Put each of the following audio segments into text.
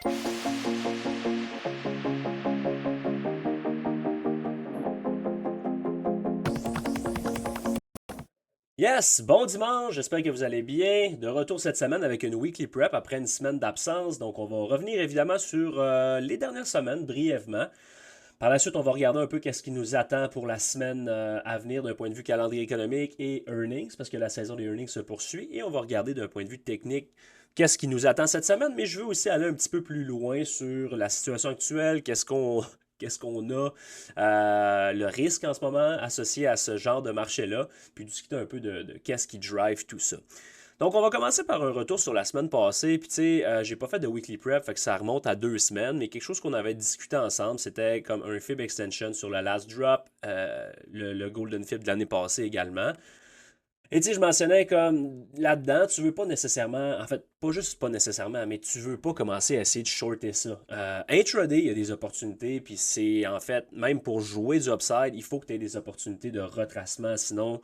Yes, bon dimanche, j'espère que vous allez bien. De retour cette semaine avec une weekly prep après une semaine d'absence. Donc, on va revenir évidemment sur les dernières semaines brièvement. Par la suite, on va regarder un peu qu'est-ce qui nous attend pour la semaine à venir d'un point de vue calendrier économique et earnings, parce que la saison des earnings se poursuit. Et on va regarder d'un point de vue technique qu'est-ce qui nous attend cette semaine. Mais je veux aussi aller un petit peu plus loin sur la situation actuelle, qu'est-ce qu'on a, le risque en ce moment associé à ce genre de marché-là, puis discuter un peu de qu'est-ce qui drive tout ça. Donc, on va commencer par un retour sur la semaine passée. Puis, tu sais, j'ai pas fait de weekly prep, fait que ça remonte à 2 semaines, mais quelque chose qu'on avait discuté ensemble, c'était comme un fib extension sur le last drop, le golden fib de l'année passée également. Et tu sais, je mentionnais comme là-dedans, tu veux pas nécessairement, en fait, pas juste pas nécessairement, mais tu veux pas commencer à essayer de shorter ça. Intraday, il y a des opportunités, puis c'est en fait, même pour jouer du upside, il faut que tu aies des opportunités de retracement, sinon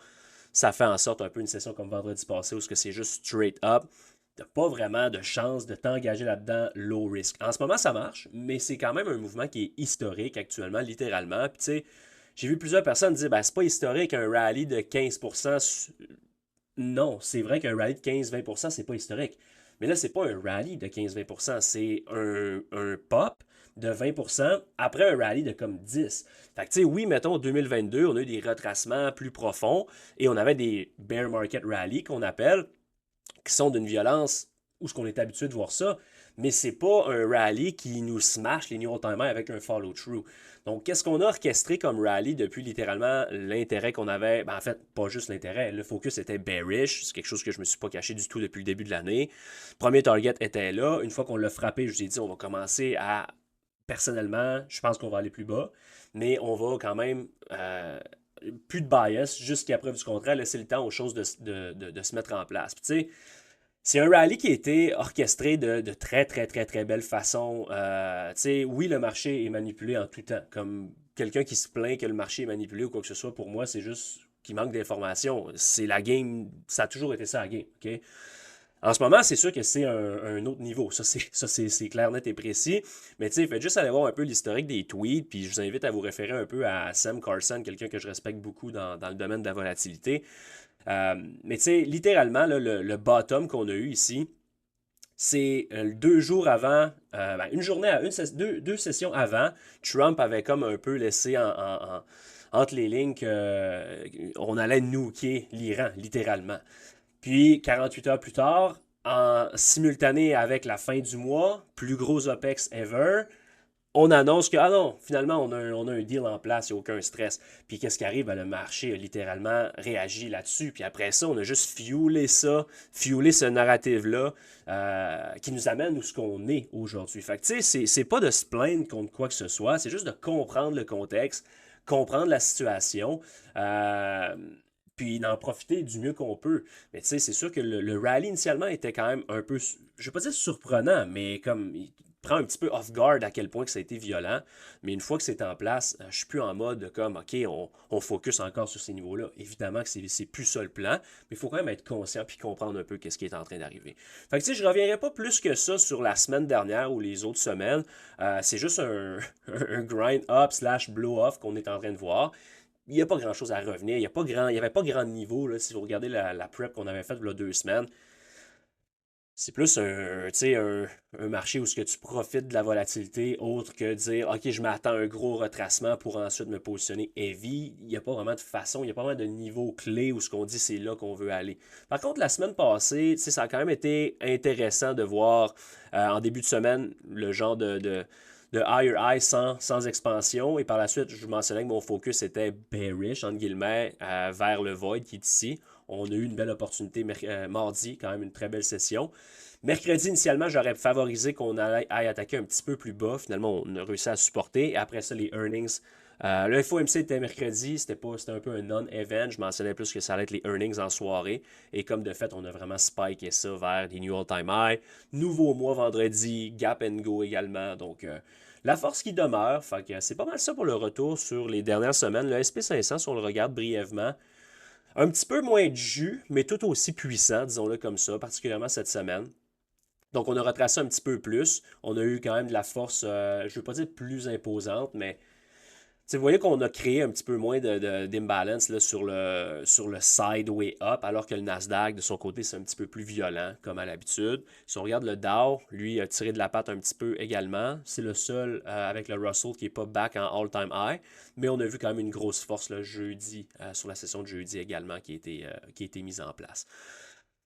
ça fait en sorte un peu une session comme vendredi passé où c'est juste straight up. T'as pas vraiment de chance de t'engager là-dedans low risk. En ce moment, ça marche, mais c'est quand même un mouvement qui est historique actuellement, littéralement. Puis tu sais, j'ai vu plusieurs personnes dire, ben c'est pas historique un rallye de 15%. Non, c'est vrai qu'un rallye de 15-20%, c'est pas historique. Mais là, c'est pas un rallye de 15-20%, c'est un pop de 20% après un rallye de comme 10. Fait que, tu sais, oui, mettons, en 2022, on a eu des retracements plus profonds et on avait des bear market rallies qu'on appelle, qui sont d'une violence où ce qu'on est habitué de voir ça, mais c'est pas un rallye qui nous smash les New Old-Timers avec un follow-through. Donc, qu'est-ce qu'on a orchestré comme rallye depuis littéralement l'intérêt qu'on avait? Ben, en fait, pas juste l'intérêt, le focus était bearish, c'est quelque chose que je me suis pas caché du tout depuis le début de l'année. Premier target était là, une fois qu'on l'a frappé, je vous ai dit, on va commencer à, personnellement, je pense qu'on va aller plus bas, mais on va quand même plus de bias jusqu'à preuve du contraire, laisser le temps aux choses de se mettre en place. Puis, tu sais, c'est un rallye qui a été orchestré de très, très, très, très belle façon. Tu sais, oui, le marché est manipulé en tout temps. Comme quelqu'un qui se plaint que le marché est manipulé ou quoi que ce soit, pour moi, c'est juste qu'il manque d'informations. C'est la game, ça a toujours été ça la game. OK? En ce moment, c'est sûr que c'est un autre niveau. Ça, c'est clair, net et précis. Mais tu sais, faites juste aller voir un peu l'historique des tweets, puis je vous invite à vous référer un peu à Sam Carson, quelqu'un que je respecte beaucoup dans le domaine de la volatilité. Mais tu sais, littéralement, là, le bottom qu'on a eu ici, c'est 2 jours avant, ben, une journée, deux sessions avant, Trump avait comme un peu laissé entre les lignes qu'on allait nuker l'Iran, littéralement. Puis, 48 heures plus tard, en simultané avec la fin du mois, plus gros OPEX ever, on annonce que, ah non, finalement, on a un deal en place, il n'y a aucun stress. Puis qu'est-ce qui arrive? Ben, le marché a littéralement réagi là-dessus. Puis après ça, on a juste fuelé ce narrative-là qui nous amène où ce qu'on est aujourd'hui. Fait que tu sais, c'est pas de se plaindre contre quoi que ce soit, c'est juste de comprendre le contexte, comprendre la situation. Euh, puis d'en profiter du mieux qu'on peut. Mais tu sais, c'est sûr que le rallye initialement était quand même un peu, je vais pas dire surprenant, mais comme il prend un petit peu off guard à quel point que ça a été violent. Mais une fois que c'est en place, je suis plus en mode comme, OK, on focus encore sur ces niveaux-là. Évidemment que c'est plus ça le plan, mais il faut quand même être conscient puis comprendre un peu qu'est-ce qui est en train d'arriver. Fait que tu sais, je reviendrai pas plus que ça sur la semaine dernière ou les autres semaines. C'est juste un grind up slash blow off qu'on est en train de voir. Il n'y a pas grand-chose à revenir. Il y avait pas grand niveau, là, si vous regardez la prep qu'on avait faite il y a 2 semaines. C'est plus un marché où ce que tu profites de la volatilité, autre que dire OK, je m'attends à un gros retracement pour ensuite me positionner heavy. Il n'y a pas vraiment de façon, il n'y a pas vraiment de niveau clé où ce qu'on dit c'est là qu'on veut aller. Par contre, la semaine passée, ça a quand même été intéressant de voir en début de semaine le genre de higher high sans expansion. Et par la suite, je mentionnais que mon focus était bearish, entre guillemets, vers le void qui est ici. On a eu une belle opportunité mardi, quand même une très belle session. Mercredi, initialement, j'aurais favorisé qu'on aille attaquer un petit peu plus bas. Finalement, on a réussi à supporter. Et après ça, les earnings. Le FOMC était mercredi, c'était un peu un non-event. Je mentionnais plus que ça allait être les earnings en soirée. Et comme de fait, on a vraiment spiké ça vers des new all-time high. Nouveau mois vendredi, gap and go également. Donc, la force qui demeure. Fait que c'est pas mal ça pour le retour sur les dernières semaines. Le SP500, si on le regarde brièvement, un petit peu moins de jus, mais tout aussi puissant, disons-le comme ça, particulièrement cette semaine. Donc, on a retracé un petit peu plus. On a eu quand même de la force, je ne veux pas dire plus imposante, mais vous voyez qu'on a créé un petit peu moins d'imbalance là, sur le sideway up, alors que le Nasdaq, de son côté, c'est un petit peu plus violent, comme à l'habitude. Si on regarde le Dow, lui, a tiré de la patte un petit peu également. C'est le seul avec le Russell qui n'est pas back en all-time high, mais on a vu quand même une grosse force le jeudi, sur la session de jeudi également, qui a été mise en place.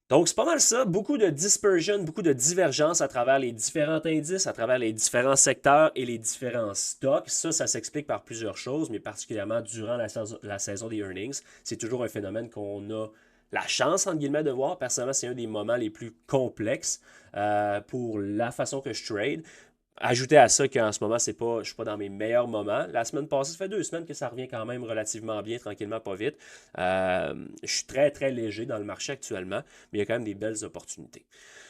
Donc, c'est pas mal ça. Beaucoup de dispersion, beaucoup de divergence à travers les différents indices, à travers les différents secteurs et les différents stocks. Ça s'explique par plusieurs choses, mais particulièrement durant la saison des earnings. C'est toujours un phénomène qu'on a la chance, entre guillemets, de voir. Personnellement, c'est un des moments les plus complexes pour la façon que je trade. Ajoutez à ça qu'en ce moment, je ne suis pas dans mes meilleurs moments. La semaine passée, ça fait 2 semaines que ça revient quand même relativement bien, tranquillement, pas vite. Je suis très, très léger dans le marché actuellement, mais il y a quand même des belles opportunités.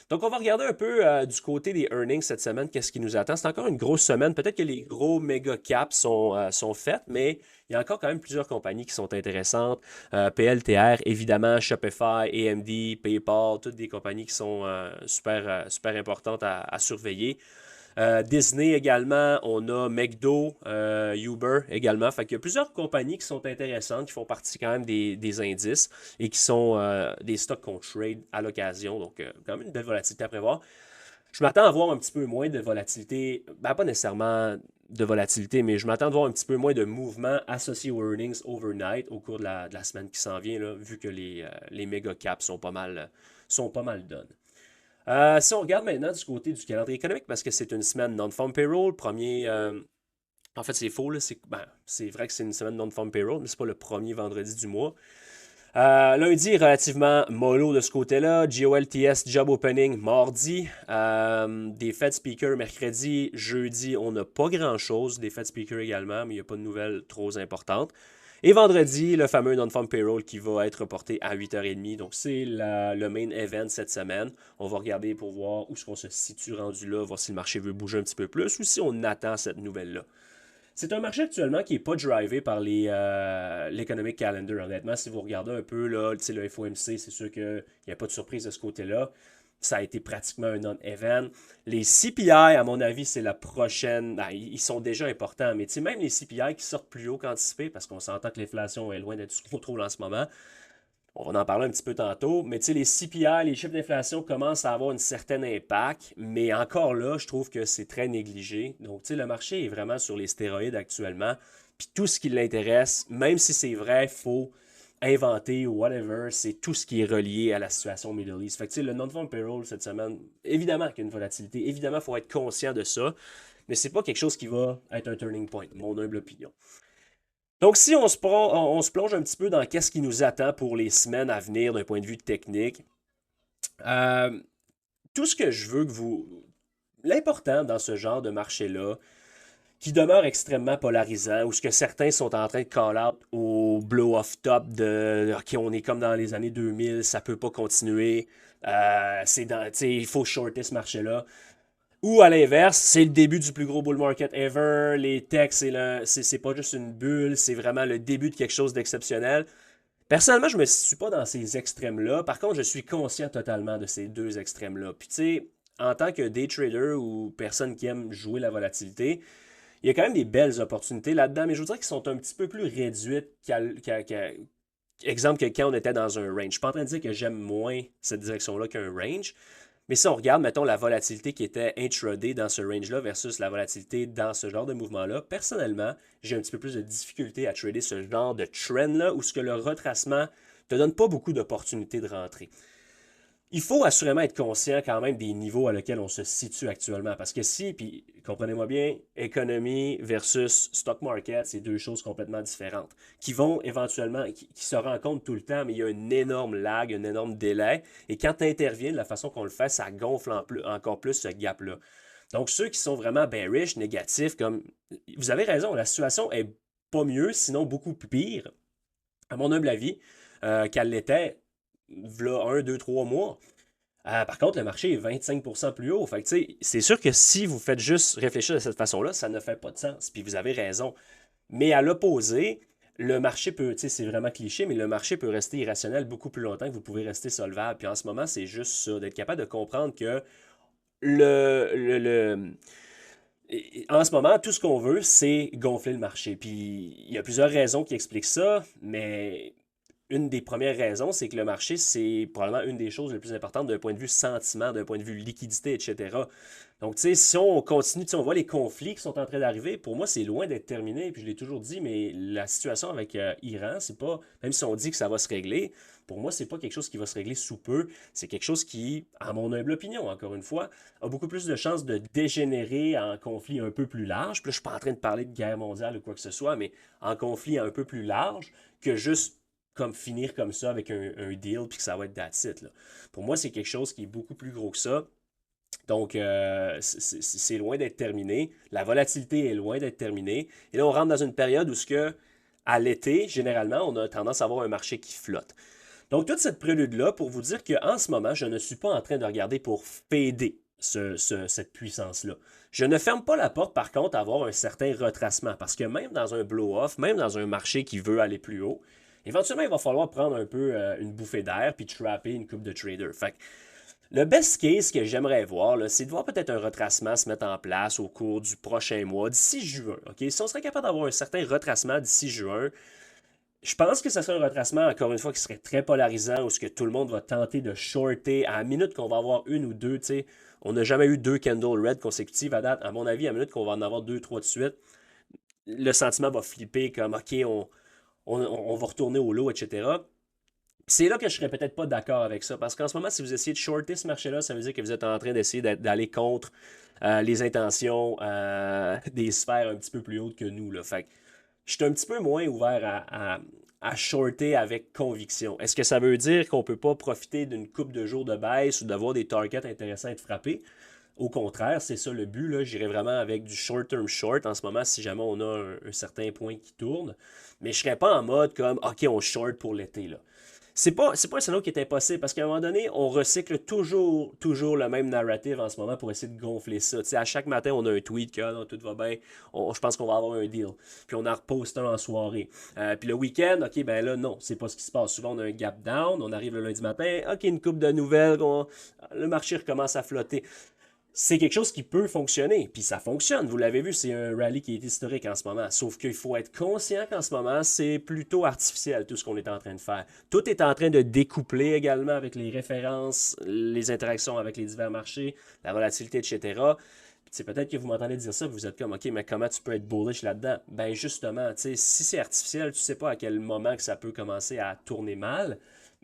Donc, on va regarder un peu du côté des earnings cette semaine, qu'est-ce qui nous attend. C'est encore une grosse semaine. Peut-être que les gros méga caps sont faits, mais il y a encore quand même plusieurs compagnies qui sont intéressantes. PLTR, évidemment, Shopify, AMD, PayPal, toutes des compagnies qui sont super importantes à surveiller. Disney également, on a McDo, Uber également. Fait qu'il y a plusieurs compagnies qui sont intéressantes, qui font partie quand même des indices et qui sont des stocks qu'on trade à l'occasion. Donc, quand même une belle volatilité à prévoir. Je m'attends à voir un petit peu moins de volatilité, ben, pas nécessairement de volatilité, mais je m'attends à voir un petit peu moins de mouvements associés aux earnings overnight au cours de la semaine qui s'en vient, là, vu que les méga caps sont pas mal done. Si on regarde maintenant du côté du calendrier économique, parce que c'est une semaine non-farm payroll, en fait, c'est faux, là, c'est vrai que c'est une semaine non-farm payroll, mais c'est pas le premier vendredi du mois. Lundi, relativement mollo de ce côté-là. GOLTS, Job Opening, mardi. Des Fed Speakers mercredi. Jeudi, on n'a pas grand-chose. Des Fed Speakers également, mais il n'y a pas de nouvelles trop importantes. Et vendredi, le fameux Non-Farm Payroll qui va être reporté à 8h30. Donc, c'est le main event cette semaine. On va regarder pour voir où est-ce qu'on se situe rendu là, voir si le marché veut bouger un petit peu plus ou si on attend cette nouvelle-là. C'est un marché actuellement qui n'est pas drivé par l'Economic Calendar, honnêtement. Si vous regardez un peu là, le FOMC, c'est sûr qu'il n'y a pas de surprise de ce côté-là. Ça a été pratiquement un non-event. Les CPI, à mon avis, c'est la prochaine. Ben, ils sont déjà importants, mais même les CPI qui sortent plus haut qu'anticipé, parce qu'on s'entend que l'inflation est loin d'être ce qu'on trouve en ce moment. On va en parler un petit peu tantôt, mais les CPI, les chiffres d'inflation commencent à avoir un certain impact, mais encore là, je trouve que c'est très négligé. Donc, le marché est vraiment sur les stéroïdes actuellement, puis tout ce qui l'intéresse, même si c'est vrai, faut inventer ou whatever, c'est tout ce qui est relié à la situation au Middle East. Fait que, le non-farm payroll cette semaine, évidemment qu'il y a une volatilité, évidemment, il faut être conscient de ça, mais c'est pas quelque chose qui va être un turning point, mon humble opinion. Donc, si on se plonge un petit peu dans qu'est-ce qui nous attend pour les semaines à venir d'un point de vue technique, euh, tout ce que je veux que vous... L'important dans ce genre de marché-là, qui demeure extrêmement polarisant, où ce que certains sont en train de call out au blow-off top de OK, on est comme dans les années 2000, ça peut pas continuer, il faut shorter ce marché-là. Ou à l'inverse, c'est le début du plus gros bull market ever. Les techs, c'est pas juste une bulle, c'est vraiment le début de quelque chose d'exceptionnel. Personnellement, je me situe pas dans ces extrêmes-là. Par contre, je suis conscient totalement de ces deux extrêmes-là. Puis tu sais, en tant que day trader ou personne qui aime jouer la volatilité, il y a quand même des belles opportunités là-dedans, mais je vous dirais qu'ils sont un petit peu plus réduites exemple que quand on était dans un range. Je suis pas en train de dire que j'aime moins cette direction-là qu'un range, mais si on regarde, mettons, la volatilité qui était intraday dans ce range-là versus la volatilité dans ce genre de mouvement-là, personnellement, j'ai un petit peu plus de difficulté à trader ce genre de trend-là où ce que le retracement ne te donne pas beaucoup d'opportunités de rentrer. Il faut assurément être conscient quand même des niveaux à lesquels on se situe actuellement. Parce que si, puis comprenez-moi bien, économie versus stock market, c'est deux choses complètement différentes. Qui vont éventuellement, qui se rencontrent tout le temps, mais il y a un énorme lag, un énorme délai. Et quand tu interviens de la façon qu'on le fait, ça gonfle encore plus ce gap-là. Donc ceux qui sont vraiment bearish, négatifs, comme vous avez raison, la situation est pas mieux, sinon beaucoup plus pire, à mon humble avis, qu'elle l'était v'là 1, 2, 3 mois. Par contre, le marché est 25% plus haut. Fait que, c'est sûr que si vous faites juste réfléchir de cette façon-là, ça ne fait pas de sens. Puis vous avez raison. Mais à l'opposé, le marché peut, c'est vraiment cliché, mais le marché peut rester irrationnel beaucoup plus longtemps que vous pouvez rester solvable. Puis en ce moment, c'est juste ça, d'être capable de comprendre que En ce moment, tout ce qu'on veut, c'est gonfler le marché. Puis il y a plusieurs raisons qui expliquent ça, mais une des premières raisons, c'est que le marché, c'est probablement une des choses les plus importantes d'un point de vue sentiment, d'un point de vue liquidité, etc. Donc, tu sais, si on continue, si on voit les conflits qui sont en train d'arriver, pour moi, c'est loin d'être terminé. Puis je l'ai toujours dit, mais la situation avec Iran, c'est pas, même si on dit que ça va se régler, pour moi, c'est pas quelque chose qui va se régler sous peu. C'est quelque chose qui, à mon humble opinion, encore une fois, a beaucoup plus de chances de dégénérer en conflit un peu plus large. Puis là, je suis pas en train de parler de guerre mondiale ou quoi que ce soit, mais en conflit un peu plus large que juste comme finir comme ça avec un deal puis que ça va être that's it, là. Pour moi, c'est quelque chose qui est beaucoup plus gros que ça. Donc, c'est loin d'être terminé. La volatilité est loin d'être terminée. Et là, on rentre dans une période où, à l'été, généralement, on a tendance à avoir un marché qui flotte. Donc, toute cette prélude-là, pour vous dire qu'en ce moment, je ne suis pas en train de regarder pour fader cette puissance-là. Je ne ferme pas la porte, par contre, à avoir un certain retracement, parce que même dans un blow-off, même dans un marché qui veut aller plus haut, éventuellement, il va falloir prendre un peu une bouffée d'air puis trapper une coupe de traders. Fait que le best case que j'aimerais voir, là, c'est de voir peut-être un retracement se mettre en place au cours du prochain mois, d'ici juin. Ok. Si on serait capable d'avoir un certain retracement d'ici juin, je pense que ce serait un retracement, encore une fois, qui serait très polarisant, où ce que tout le monde va tenter de shorter à la minute qu'on va avoir une ou deux. Tu sais, on n'a jamais eu deux candle red consécutives à date. À mon avis, à la minute qu'on va en avoir deux, trois de suite, le sentiment va flipper comme OK, on va retourner au lot, etc. C'est là que je serais peut-être pas d'accord avec ça, parce qu'en ce moment, si vous essayez de shorter ce marché-là, ça veut dire que vous êtes en train d'essayer d'aller contre les intentions des sphères un petit peu plus hautes que nous, là. Fait que je suis un petit peu moins ouvert à shorter avec conviction. Est-ce que ça veut dire qu'on ne peut pas profiter d'une coupe de jours de baisse ou d'avoir des targets intéressants à être frappés? Au contraire, c'est ça le but, là. J'irais vraiment avec du short-term short en ce moment si jamais on a un certain point qui tourne. Mais je ne serais pas en mode comme OK, on short pour l'été, là. C'est pas un scénario qui est impossible parce qu'à un moment donné, on recycle toujours le même narrative en ce moment pour essayer de gonfler ça. Tu sais, à chaque matin, on a un tweet que non, tout va bien, je pense qu'on va avoir un deal. Puis on en reposte un en soirée. Puis le week-end, ok, ben là, non, c'est pas ce qui se passe. Souvent, on a un gap down, on arrive le lundi matin, ok, une coupe de nouvelles, le marché recommence à flotter. C'est quelque chose qui peut fonctionner, puis ça fonctionne. Vous l'avez vu, c'est un rallye qui est historique en ce moment. Sauf qu'il faut être conscient qu'en ce moment, c'est plutôt artificiel tout ce qu'on est en train de faire. Tout est en train de découpler également avec les références, les interactions avec les divers marchés, la volatilité, etc. C'est peut-être que vous m'entendez dire ça, vous êtes comme, OK, mais comment tu peux être bullish là-dedans? Ben justement, si c'est artificiel, tu sais pas à quel moment que ça peut commencer à tourner mal,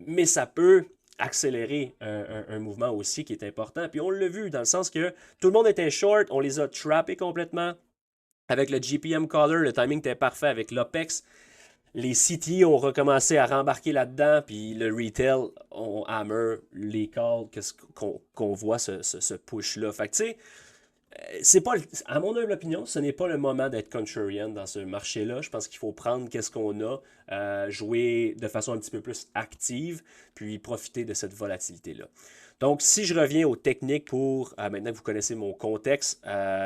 mais ça peut accélérer un mouvement aussi qui est important. Puis on l'a vu dans le sens que tout le monde était short, on les a trappés complètement. Avec le GPM Collar, le timing était parfait avec l'OPEX. Les CT ont recommencé à rembarquer là-dedans, puis le retail, on hammer les calls qu'on voit ce push-là. Fait que tu sais, c'est pas, à mon humble opinion, ce n'est pas le moment d'être contrarian dans ce marché-là. Je pense qu'il faut prendre qu'est-ce qu'on a, jouer de façon un petit peu plus active, puis profiter de cette volatilité-là. Donc, si je reviens aux techniques pour, maintenant que vous connaissez mon contexte,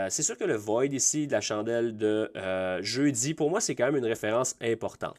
c'est sûr que le void ici de la chandelle de jeudi, pour moi, c'est quand même une référence importante.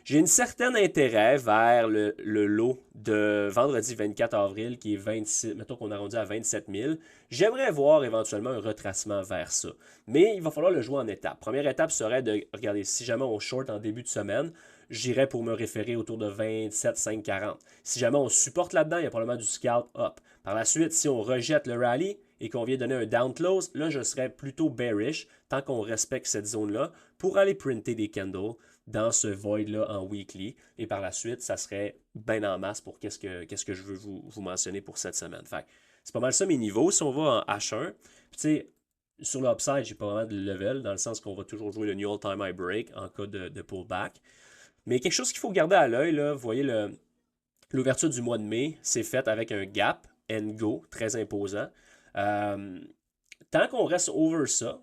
J'ai un certain intérêt vers le lot de vendredi 24 avril qui est 26, mettons qu'on a rendu à 27 000. J'aimerais voir éventuellement un retracement vers ça. Mais il va falloir le jouer en étapes. Première étape serait de, regarder, si jamais on short en début de semaine, j'irais pour me référer autour de 27 540. Si jamais on supporte là-dedans, il y a probablement du scalp up. Par la suite, si on rejette le rallye et qu'on vient donner un down close, là, je serais plutôt bearish tant qu'on respecte cette zone-là pour aller printer des candles dans ce void-là en weekly. Et par la suite, ça serait bien en masse pour qu'est-ce que je veux vous mentionner pour cette semaine. Fait c'est pas mal ça mes niveaux. Si on va en H1, puis tu sais, sur l'upside, j'ai pas vraiment de level, dans le sens qu'on va toujours jouer le New All-Time High Break en cas de pullback. Mais quelque chose qu'il faut garder à l'œil, là, vous voyez l'ouverture du mois de mai, c'est fait avec un gap and go très imposant. Tant qu'on reste over ça,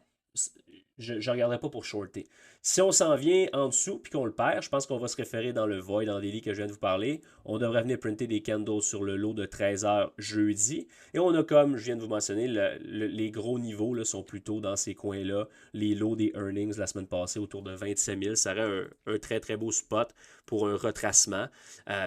je ne regarderai pas pour shorter. Si on s'en vient en dessous puis qu'on le perd, je pense qu'on va se référer dans le void, dans daily que je viens de vous parler. On devrait venir printer des candles sur le lot de 13 heures jeudi. Et on a, comme je viens de vous mentionner, les gros niveaux là, sont plutôt dans ces coins-là. Les lots des earnings la semaine passée autour de 27 000. Ça aurait un très très beau spot pour un retracement.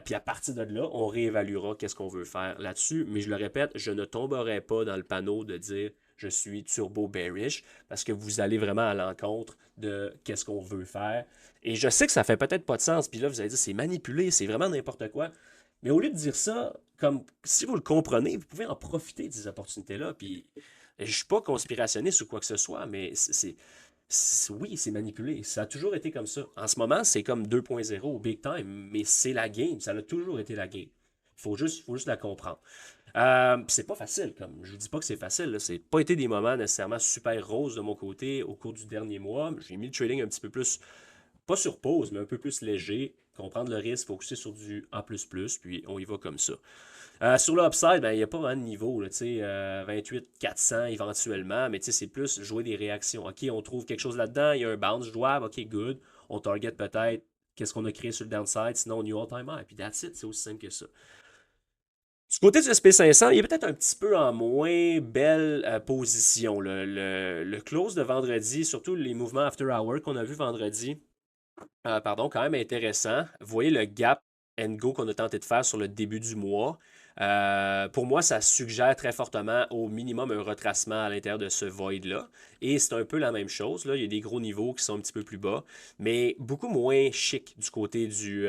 Puis à partir de là, on réévaluera qu'est-ce qu'on veut faire là-dessus. Mais je le répète, je ne tomberai pas dans le panneau de dire je suis turbo bearish parce que vous allez vraiment à l'encontre de qu'est-ce qu'on veut faire. Et je sais que ça fait peut-être pas de sens. Puis là, vous allez dire c'est manipulé, c'est vraiment n'importe quoi. Mais au lieu de dire ça, comme si vous le comprenez, vous pouvez en profiter de ces opportunités-là. Puis je ne suis pas conspirationniste ou quoi que ce soit, mais oui, c'est manipulé. Ça a toujours été comme ça. En ce moment, c'est comme 2.0, big time, mais c'est la game. Ça a toujours été la game. Il faut juste la comprendre. C'est pas facile, comme je vous dis pas que c'est facile. C'est pas été des moments nécessairement super roses de mon côté au cours du dernier mois. J'ai mis le trading un petit peu plus, pas sur pause, mais un peu plus léger. Comprendre le risque, focuser sur du A++, puis on y va comme ça. Sur l'upside, ben, il n'y a pas vraiment de niveau. Là, 28 400 éventuellement, mais c'est plus jouer des réactions. OK, on trouve quelque chose là-dedans, il y a un bounce, je dois, OK, good. On target peut-être qu'est-ce qu'on a créé sur le downside, sinon new all-time high. Puis that's it, c'est aussi simple que ça. Du côté du SP500, il est peut-être un petit peu en moins belle position. Le close de vendredi, surtout les mouvements after hour qu'on a vu vendredi, pardon, quand même intéressant. Vous voyez le gap and go qu'on a tenté de faire sur le début du mois. Pour moi, ça suggère très fortement au minimum un retracement à l'intérieur de ce void-là. Et c'est un peu la même chose. Là. Il y a des gros niveaux qui sont un petit peu plus bas, mais beaucoup moins chic du côté du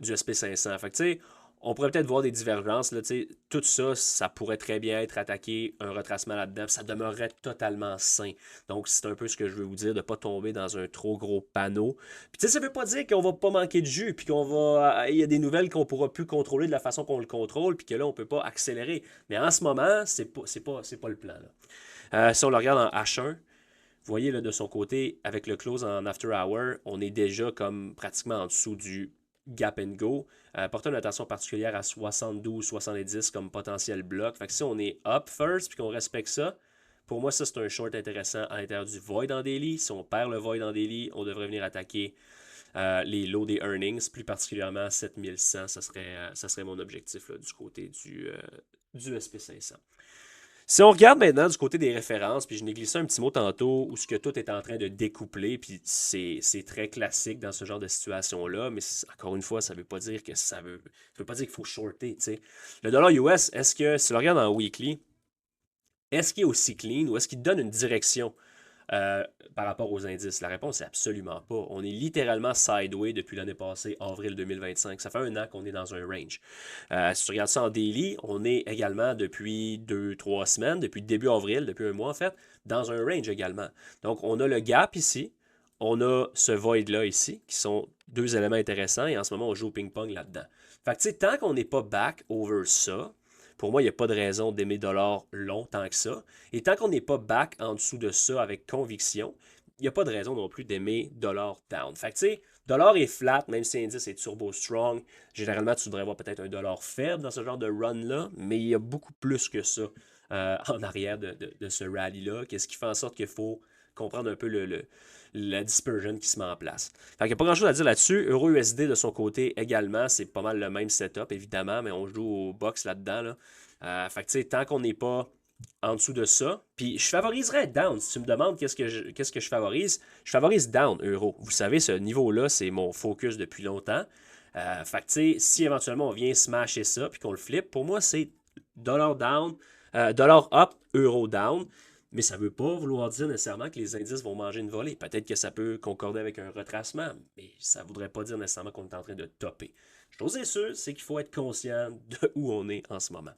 SP500. Fait que, tu sais, on pourrait peut-être voir des divergences. Là, tout ça, ça pourrait très bien être attaqué, un retracement là-dedans. Ça demeurerait totalement sain. Donc, c'est un peu ce que je veux vous dire, de ne pas tomber dans un trop gros panneau. Puis, tu sais, ça ne veut pas dire qu'on va pas manquer de jus, puis qu'on va. Il y a des nouvelles qu'on ne pourra plus contrôler de la façon qu'on le contrôle, puis que là, on ne peut pas accélérer. Mais en ce moment, c'est pas le plan. Là. Si on le regarde en H1, vous voyez là, de son côté, avec le close en after hour, on est déjà comme pratiquement en dessous du gap and go. Portez une attention particulière à 72-70 comme potentiel bloc. Fait que si on est up first puis qu'on respecte ça, pour moi, ça c'est un short intéressant à l'intérieur du void en daily. Si on perd le void en daily, on devrait venir attaquer les lows des earnings, plus particulièrement 7100. Ça serait mon objectif là, du côté du SP500. Si on regarde maintenant du côté des références, puis je n'ai glissé un petit mot tantôt où ce que tout est en train de découpler, puis c'est très classique dans ce genre de situation-là, mais encore une fois, ça ne veut pas dire que ça veut pas dire qu'il faut shorter, tu sais. Le dollar US, est-ce que, si on regarde en weekly, est-ce qu'il est aussi clean ou est-ce qu'il donne une direction euh, par rapport aux indices? La réponse est absolument pas. On est littéralement sideway depuis l'année passée, avril 2025. Ça fait un an qu'on est dans un range. Si tu regardes ça en daily, on est également depuis 2-3 semaines, depuis début avril, depuis un mois en fait, dans un range également. Donc, on a le gap ici, on a ce void-là ici, qui sont deux éléments intéressants, et en ce moment, on joue au ping-pong là-dedans. Fait que, tu sais, tant qu'on n'est pas back over ça, pour moi, il n'y a pas de raison d'aimer dollar long tant que ça. Et tant qu'on n'est pas back en dessous de ça avec conviction, il n'y a pas de raison non plus d'aimer dollar down. Fait que, tu sais, dollar est flat, même si l'indice est turbo strong. Généralement, tu devrais avoir peut-être un dollar faible dans ce genre de run-là, mais il y a beaucoup plus que ça en arrière de ce rallye-là. Qu'est-ce qui fait en sorte qu'il faut comprendre un peu la dispersion qui se met en place. Fait qu'il n'y a pas grand-chose à dire là-dessus. EURUSD de son côté également, c'est pas mal le même setup, évidemment, mais on joue au box là-dedans. Là. Fait que tu sais, tant qu'on n'est pas en dessous de ça, puis je favoriserais down. Si tu me demandes qu'est-ce que je favorise down euro. Vous savez, ce niveau-là, c'est mon focus depuis longtemps. Fait que tu sais, si éventuellement on vient smasher ça, puis qu'on le flippe, pour moi, c'est dollar down, dollar up, euro down. Mais ça ne veut pas vouloir dire nécessairement que les indices vont manger une volée. Peut-être que ça peut concorder avec un retracement, mais ça ne voudrait pas dire nécessairement qu'on est en train de topper. Chose est sûre, c'est qu'il faut être conscient de où on est en ce moment.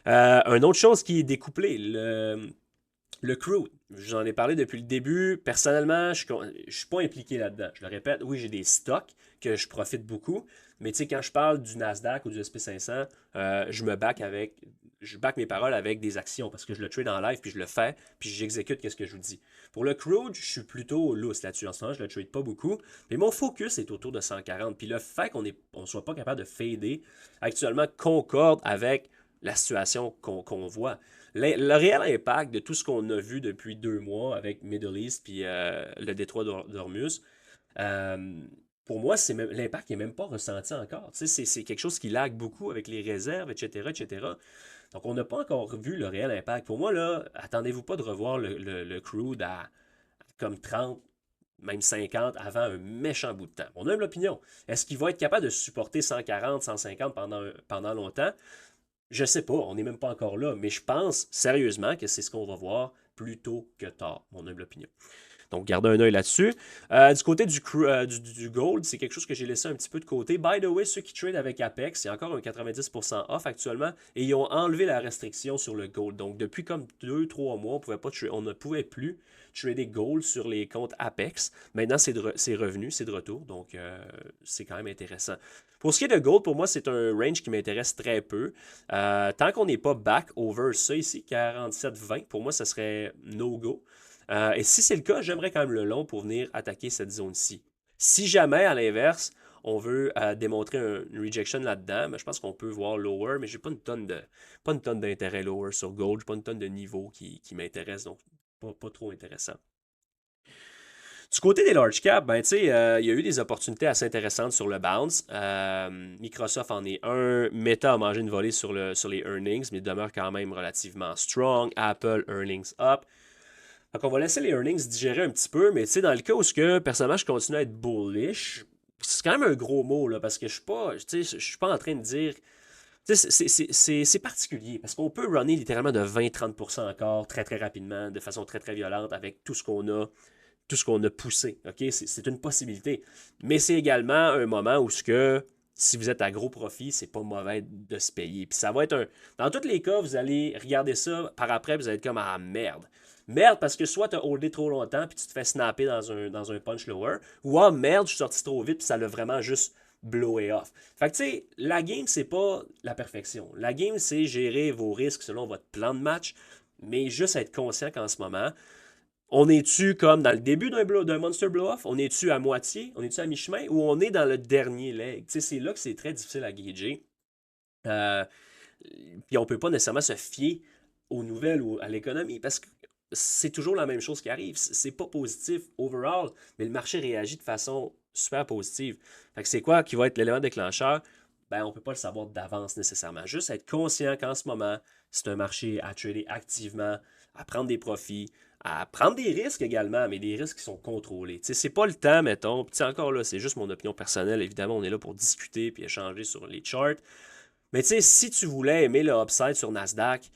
Une autre chose qui est découplée, le crude. J'en ai parlé depuis le début. Personnellement, je ne suis pas impliqué là-dedans. Je le répète, oui, j'ai des stocks que je profite beaucoup, mais tu sais, quand je parle du Nasdaq ou du SP500, je back mes paroles avec des actions parce que je le trade en live, puis je le fais, puis j'exécute ce que je vous dis. Pour le crude, je suis plutôt loose là-dessus. En ce moment, je ne le trade pas beaucoup, mais mon focus est autour de 140. Puis le fait qu'on ne soit pas capable de fader actuellement concorde avec la situation qu'on voit. Le réel impact de tout ce qu'on a vu depuis 2 mois avec Middle East puis le détroit d'Ormuz, euh, pour moi, l'impact n'est même pas ressenti encore. Tu sais, c'est quelque chose qui lag beaucoup avec les réserves, etc., etc. Donc, on n'a pas encore vu le réel impact. Pour moi, là, attendez-vous pas de revoir le crude à comme 30, même 50 avant un méchant bout de temps. Mon humble opinion. Est-ce qu'il va être capable de supporter 140, 150 pendant longtemps? Je sais pas, on n'est même pas encore là, mais je pense sérieusement que c'est ce qu'on va voir plus tôt que tard, mon humble opinion. Donc, gardez un œil là-dessus. Du côté du gold, c'est quelque chose que j'ai laissé un petit peu de côté. By the way, ceux qui trade avec Apex, c'est encore un 90% off actuellement et ils ont enlevé la restriction sur le gold. Donc, depuis comme 2-3 mois, on ne pouvait plus trader gold sur les comptes Apex. Maintenant, c'est revenu, c'est de retour. Donc, c'est quand même intéressant. Pour ce qui est de gold, pour moi, c'est un range qui m'intéresse très peu. Tant qu'on n'est pas back over ça ici, 47-20, pour moi, ce serait no-go. Et si c'est le cas, j'aimerais quand même le long pour venir attaquer cette zone-ci. Si jamais, à l'inverse, on veut démontrer une rejection là-dedans, ben, je pense qu'on peut voir lower, mais j'ai pas une tonne d'intérêt lower sur gold, j'ai pas une tonne de niveau qui m'intéresse, donc pas trop intéressant. Du côté des large caps, ben, il y a eu des opportunités assez intéressantes sur le bounce. Microsoft en est un. Meta a mangé une volée sur les earnings, mais demeure quand même relativement strong. Apple, earnings up. Donc, on va laisser les earnings digérer un petit peu, mais dans le cas où personnellement, je continue à être bullish, c'est quand même un gros mot, là, parce que je suis pas en train de dire. C'est particulier, parce qu'on peut runner littéralement de 20-30% encore très très rapidement, de façon très très violente, avec tout ce qu'on a poussé. OK? C'est une possibilité. Mais c'est également un moment où si vous êtes à gros profit, c'est pas mauvais de se payer. Puis ça va être un. Dans tous les cas, vous allez regarder ça par après, vous allez être comme ah merde. Merde, parce que soit tu as holdé trop longtemps puis tu te fais snapper dans un punch lower, ou ah merde, je suis sorti trop vite puis ça l'a vraiment juste blowé off. Fait que tu sais, la game, c'est pas la perfection. La game, c'est gérer vos risques selon votre plan de match, mais juste être conscient qu'en ce moment, on est-tu comme dans le début d'un Monster Blow-Off? On est-tu à moitié? On est-tu à mi-chemin? Ou on est dans le dernier leg? Tu sais, c'est là que c'est très difficile à gager. Euh, Puis on peut pas nécessairement se fier aux nouvelles ou à l'économie parce que c'est toujours la même chose qui arrive. C'est pas positif overall, mais le marché réagit de façon super positive. Fait que c'est quoi qui va être l'élément déclencheur? Ben, on peut pas le savoir d'avance nécessairement. Juste être conscient qu'en ce moment, c'est un marché à trader activement, à prendre des profits, à prendre des risques également, mais des risques qui sont contrôlés. Tu sais, c'est pas le temps, mettons. Puis encore là, c'est juste mon opinion personnelle. Évidemment, on est là pour discuter puis échanger sur les charts. Mais tu sais, si tu voulais aimer le upside sur Nasdaq,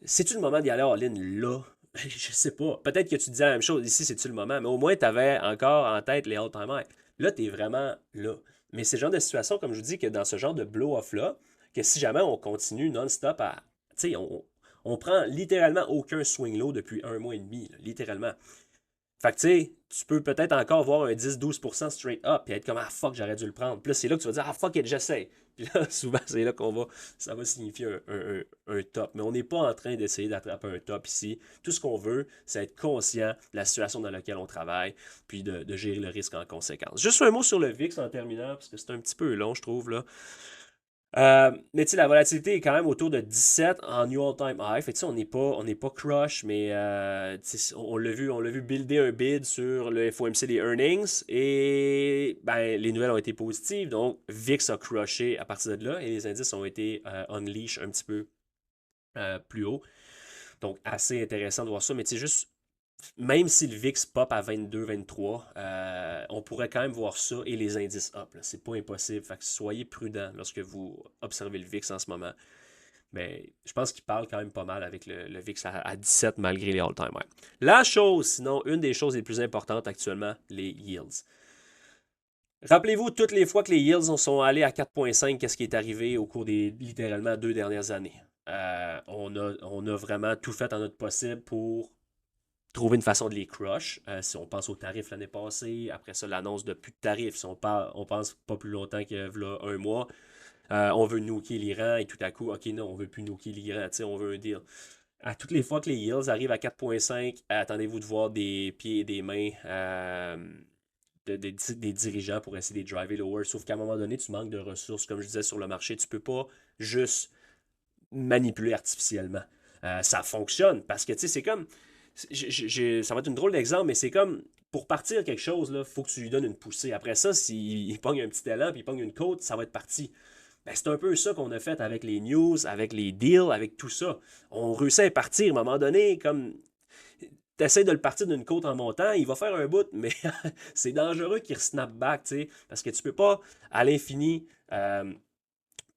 c'est-tu le moment d'y aller all-in là? Je sais pas. Peut-être que tu disais la même chose ici, c'est-tu le moment, mais au moins tu avais encore en tête les all-time highs. Là, tu es vraiment là. Mais c'est le genre de situation, comme je vous dis, que dans ce genre de blow-off-là, que si jamais on continue non-stop à. Tu sais, on prend littéralement aucun swing low depuis 1 mois et demi, là, littéralement. Fait que tu sais, tu peux peut-être encore voir un 10-12% straight up et être comme ah fuck, j'aurais dû le prendre. Puis là, c'est là que tu vas dire ah fuck it, j'essaie. Puis là, souvent, c'est là ça va signifier un top. Mais on n'est pas en train d'essayer d'attraper un top ici. Tout ce qu'on veut, c'est être conscient de la situation dans laquelle on travaille, puis de gérer le risque en conséquence. Juste un mot sur le VIX en terminant, parce que c'est un petit peu long, je trouve, là. Mais tu sais, la volatilité est quand même autour de 17 en New All-Time High. Fait que tu sais, on n'est pas crush, mais on l'a vu builder un bid sur le FOMC des earnings et ben, les nouvelles ont été positives. Donc, VIX a crushé à partir de là et les indices ont été unleash un petit peu plus haut. Donc, assez intéressant de voir ça. Mais tu sais, juste même si le VIX pop à 22-23, on pourrait quand même voir ça et les indices up. C'est pas impossible. Fait que soyez prudents lorsque vous observez le VIX en ce moment. Mais je pense qu'il parle quand même pas mal avec le VIX à 17 malgré les all-time high. La chose, sinon, une des choses les plus importantes actuellement, les yields. Rappelez-vous, toutes les fois que les yields sont allés à 4,5, qu'est-ce qui est arrivé au cours des littéralement 2 dernières années? On a vraiment tout fait en notre possible pour trouver une façon de les crush. Si on pense aux tarifs l'année passée, après ça, l'annonce de plus de tarifs. Si on pense pas plus longtemps que là, un mois, on veut nooker l'Iran et tout à coup, OK, non, on veut plus nooker l'Iran, on veut un deal. À toutes les fois que les yields arrivent à 4,5, attendez-vous de voir des pieds et des mains des dirigeants pour essayer de driver lower. Sauf qu'à un moment donné, tu manques de ressources. Comme je disais sur le marché, tu peux pas juste manipuler artificiellement. ça fonctionne. Parce que, tu sais, c'est comme, ça va être une drôle d'exemple, mais c'est comme, pour partir quelque chose, il faut que tu lui donnes une poussée. Après ça, s'il pogne un petit élan, puis il pogne une côte, ça va être parti. Ben, c'est un peu ça qu'on a fait avec les news, avec les deals, avec tout ça. On réussit à partir à un moment donné, comme tu essaies de le partir d'une côte en montant, il va faire un bout, mais c'est dangereux qu'il snap back, tu sais, parce que tu peux pas à l'infini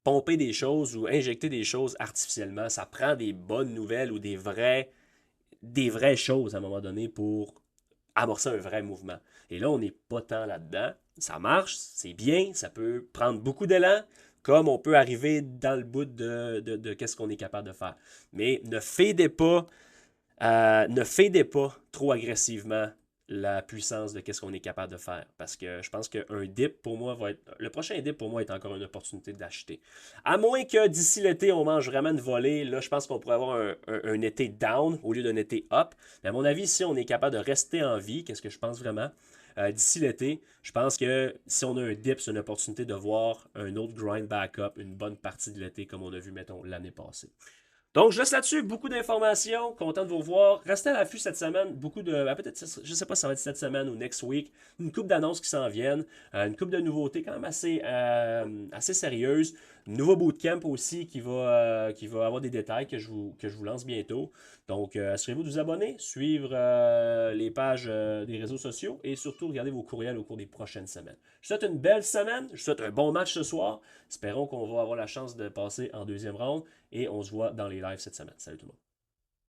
pomper des choses ou injecter des choses artificiellement. Ça prend des bonnes nouvelles ou des vraies choses à un moment donné pour amorcer un vrai mouvement. Et là, on n'est pas tant là-dedans. Ça marche, c'est bien, ça peut prendre beaucoup d'élan, comme on peut arriver dans le bout de qu'est-ce qu'on est capable de faire. Mais ne fédez pas trop agressivement la puissance de qu'est-ce qu'on est capable de faire. Parce que je pense qu'un dip, pour moi, va être. Le prochain dip, pour moi, est encore une opportunité d'acheter. À moins que d'ici l'été, on mange vraiment une volée. Là, je pense qu'on pourrait avoir un été down au lieu d'un été up. Mais à mon avis, si on est capable de rester en vie, qu'est-ce que je pense vraiment? D'ici l'été, je pense que si on a un dip, c'est une opportunité de voir un autre grind back-up une bonne partie de l'été, comme on a vu, mettons, l'année passée. Donc, je laisse là-dessus beaucoup d'informations. Content de vous voir. Restez à l'affût cette semaine. Beaucoup de. Peut-être, je ne sais pas si ça va être cette semaine ou next week. Une coupe d'annonces qui s'en viennent. Une coupe de nouveautés quand même assez sérieuses. Nouveau bootcamp aussi qui va avoir des détails que je vous lance bientôt. Donc, assurez-vous de vous abonner, suivre les pages des réseaux sociaux et surtout regarder vos courriels au cours des prochaines semaines. Je vous souhaite une belle semaine. Je vous souhaite un bon match ce soir. Espérons qu'on va avoir la chance de passer en deuxième round. Et on se voit dans les lives cette semaine. Salut tout le monde.